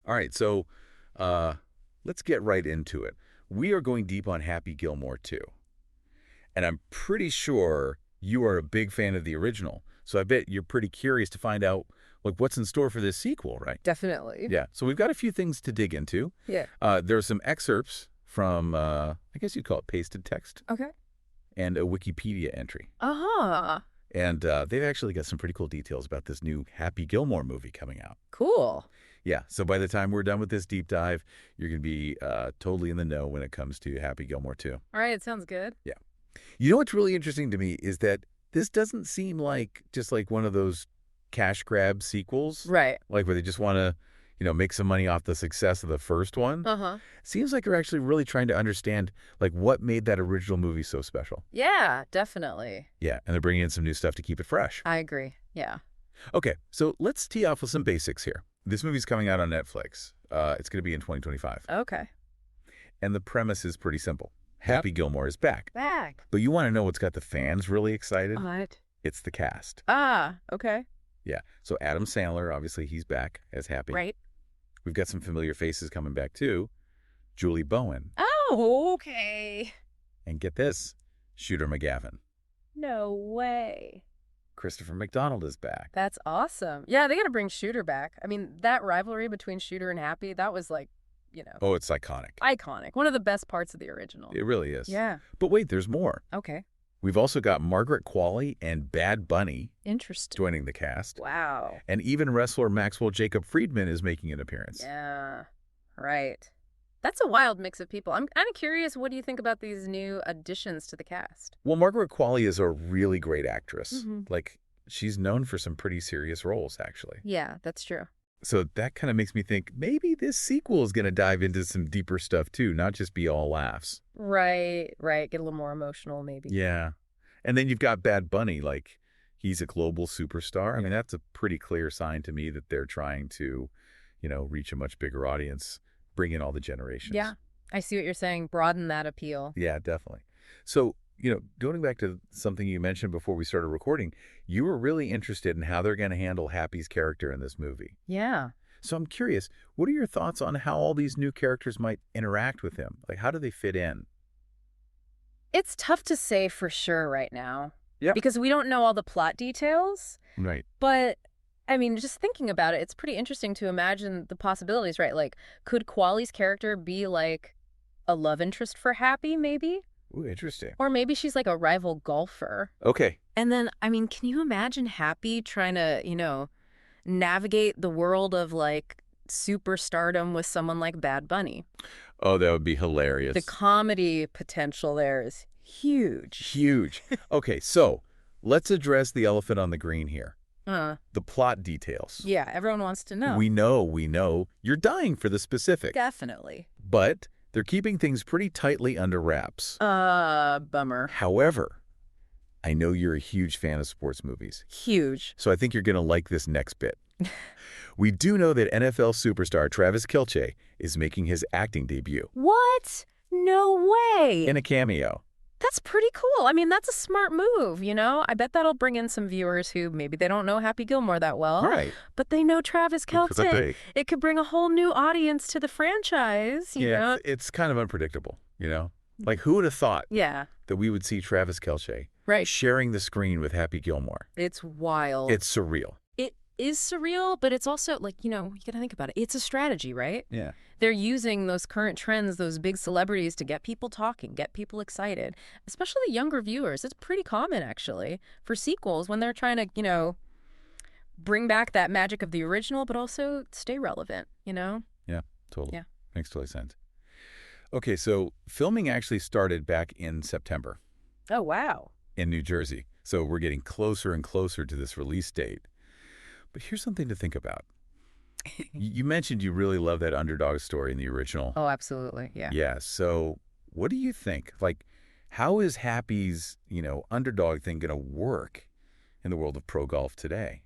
All right, so let's get right into it. We are going deep on Happy Gilmore 2. And I'm pretty sure you are a big fan of the original. So I bet you're pretty curious to find out like what's in store for this sequel, right? Definitely. Yeah. So we've got a few things to dig into. Yeah. There are some excerpts from, I guess you'd call it pasted text, Okay. and a Wikipedia entry. Uh-huh. And they've actually got some pretty cool details about this new Happy Gilmore movie coming out. Cool. Yeah, so by the time we're done with this deep dive, you're going to be totally in the know when it comes to Happy Gilmore 2. All right, sounds good. Yeah. You know what's really interesting to me is that this doesn't seem like just like one of those cash grab sequels. Right. Like where they just want to, make some money off the success of the first one. Uh-huh. Seems like they're actually really trying to understand like what made that original movie so special. Yeah, definitely. Yeah, and they're bringing in some new stuff to keep it fresh. I agree. Yeah. Okay, so let's tee off with some basics here. This movie's coming out on Netflix. It's going to be in 2025. Okay. And the premise is pretty simple. Happy Gilmore is back. Back. But you want to know what's got the fans really excited? What? It's the cast. Ah, okay. Yeah. So Adam Sandler, obviously, he's back as Happy. Right. We've got some familiar faces coming back, too. Julie Bowen. Oh, okay. And get this, Shooter McGavin. No way. Christopher McDonald is back. That's awesome. Yeah, they got to bring Shooter back. I mean, that rivalry between Shooter and Happy, that was like, Oh, it's iconic. iconic. One of the best parts of the original. It really is. Yeah. But wait, there's more. Okay. We've also got Margaret Qualley and Bad Bunny Interesting. joining the cast. Wow. And even wrestler Maxwell Jacob Friedman is making an appearance. Yeah. Right. That's a wild mix of people. I'm kind of curious, what do you think about these new additions to the cast? Well, Margaret Qualley is a really great actress. Mm-hmm. Like, she's known for some pretty serious roles, actually. Yeah, that's true. So that kind of makes me think maybe this sequel is going to dive into some deeper stuff, too, not just be all laughs. Right. Get a little more emotional, maybe. Yeah. And then you've got Bad Bunny, like, he's a global superstar. I mean, that's a pretty clear sign to me that they're trying to, reach a much bigger audience, bring in all the generations. Yeah, I see what you're saying. Broaden that appeal. Yeah, definitely. So, going back to something you mentioned before we started recording, you were really interested in how they're going to handle Happy's character in this movie. Yeah. So I'm curious, what are your thoughts on how all these new characters might interact with him? Like, how do they fit in? It's tough to say for sure right now. Yeah. Because we don't know all the plot details. Right. But, I mean, just thinking about it, it's pretty interesting to imagine the possibilities, right? Like, could Qualley's character be like a love interest for Happy, maybe? Ooh, interesting. Or maybe she's like a rival golfer. Okay. And then, I mean, can you imagine Happy trying to, navigate the world of like superstardom with someone like Bad Bunny? Oh, that would be hilarious. The comedy potential there is huge. Huge. Okay, so let's address the elephant on the green here. The plot details. Yeah, everyone wants to know. We know. You're dying for the specifics. Definitely. But they're keeping things pretty tightly under wraps. Bummer. However, I know you're a huge fan of sports movies. Huge. So I think you're going to like this next bit. We do know that NFL superstar Travis Kelce is making his acting debut. What? No way. In a cameo. That's pretty cool. I mean, that's a smart move, I bet that'll bring in some viewers who maybe they don't know Happy Gilmore that well. Right. But they know Travis Kelce. It could bring a whole new audience to the franchise, you know? It's kind of unpredictable, Like, who would have thought that we would see Travis Kelce sharing the screen with Happy Gilmore? It's wild. It's surreal. It is surreal, but it's also, like, you got to think about it. It's a strategy, right? Yeah. They're using those current trends, those big celebrities, to get people talking, get people excited, especially younger viewers. It's pretty common, actually, for sequels when they're trying to, bring back that magic of the original, but also stay relevant, Yeah, totally. Yeah. Makes total sense. Okay, so filming actually started back in September. Oh, wow. In New Jersey. So we're getting closer and closer to this release date. But here's something to think about. You mentioned you really love that underdog story in the original. Oh, absolutely. Yeah. Yeah. So what do you think? Like, how is Happy's, underdog thing going to work in the world of pro golf today?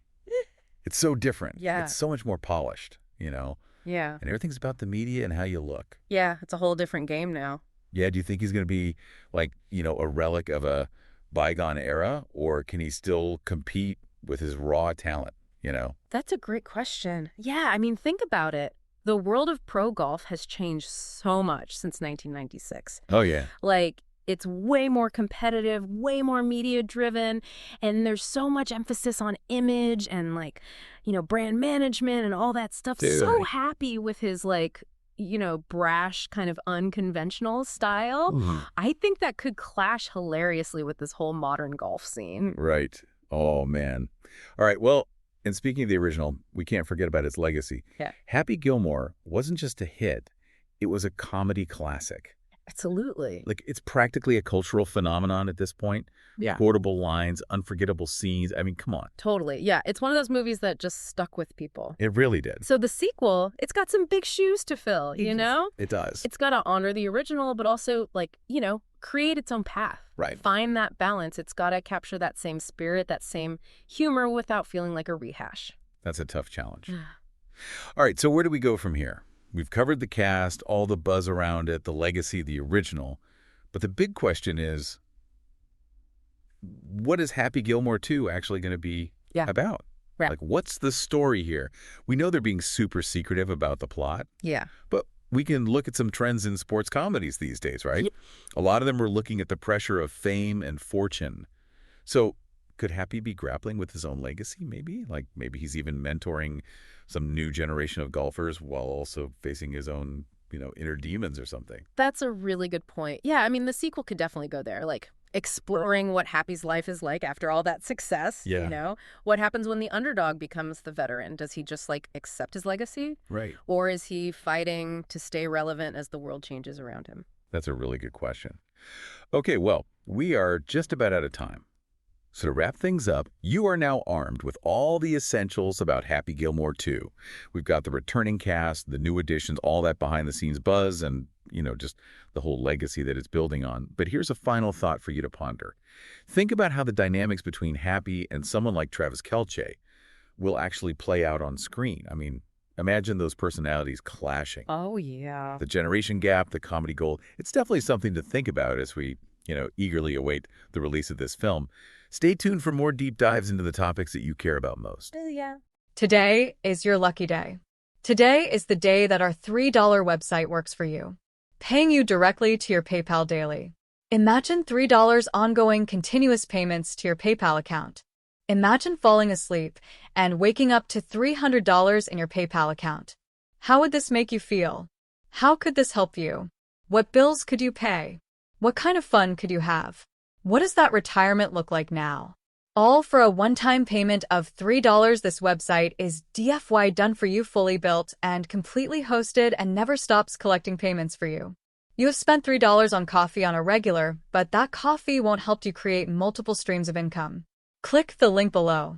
It's so different. Yeah. It's so much more polished, Yeah. And everything's about the media and how you look. Yeah. It's a whole different game now. Yeah. Do you think he's going to be like, a relic of a bygone era, or can he still compete with his raw talent? That's a great question. Yeah, I mean, think about it. The world of pro golf has changed so much since 1996. Oh, yeah. Like, it's way more competitive, way more media driven, and there's so much emphasis on image and brand management and all that stuff. So Dude. happy with his brash kind of unconventional style. Mhm. I think that could clash hilariously with this whole modern golf scene. Right. Oh, man. All right. Well, and speaking of the original, we can't forget about its legacy. Yeah. Happy Gilmore wasn't just a hit. It was a comedy classic. Absolutely. Like, it's practically a cultural phenomenon at this point. Yeah. Quotable lines, unforgettable scenes. I mean, come on. Totally. Yeah. It's one of those movies that just stuck with people. It really did. So the sequel, it's got some big shoes to fill, you know? It does. It's got to honor the original, but also, create its own path. Right. Find that balance. It's got to capture that same spirit, that same humor without feeling like a rehash. That's a tough challenge. All right, so where do we go from here? We've covered the cast, all the buzz around it, the legacy of the original. But the big question is, what is Happy Gilmore 2 actually going to be about? Right. Like, what's the story here? We know they're being super secretive about the plot. Yeah. But we can look at some trends in sports comedies these days, right? Yep. A lot of them are looking at the pressure of fame and fortune. So could Happy be grappling with his own legacy, maybe? Like, maybe he's even mentoring some new generation of golfers while also facing his own, inner demons or something. That's a really good point. Yeah, I mean, the sequel could definitely go there, exploring what Happy's life is like after all that success. Yeah. What happens when the underdog becomes the veteran? Does he just accept his legacy? Right. Or is he fighting to stay relevant as the world changes around him? That's a really good question. Okay, well, we are just about out of time. So to wrap things up, you are now armed with all the essentials about Happy Gilmore 2. We've got the returning cast, the new additions, all that behind-the-scenes buzz, and, just the whole legacy that it's building on. But here's a final thought for you to ponder. Think about how the dynamics between Happy and someone like Travis Kelce will actually play out on screen. I mean, imagine those personalities clashing. Oh, yeah. The generation gap, the comedy gold. It's definitely something to think about as we, eagerly await the release of this film. Stay tuned for more deep dives into the topics that you care about most. Yeah. Today is your lucky day. Today is the day that our $3 website works for you, paying you directly to your PayPal daily. Imagine $3 ongoing continuous payments to your PayPal account. Imagine falling asleep and waking up to $300 in your PayPal account. How would this make you feel? How could this help you? What bills could you pay? What kind of fun could you have? What does that retirement look like now? All for a one-time payment of $3. This website is DFY done for you, fully built and completely hosted, and never stops collecting payments for you. You have spent $3 on coffee on a regular, but that coffee won't help you create multiple streams of income. Click the link below.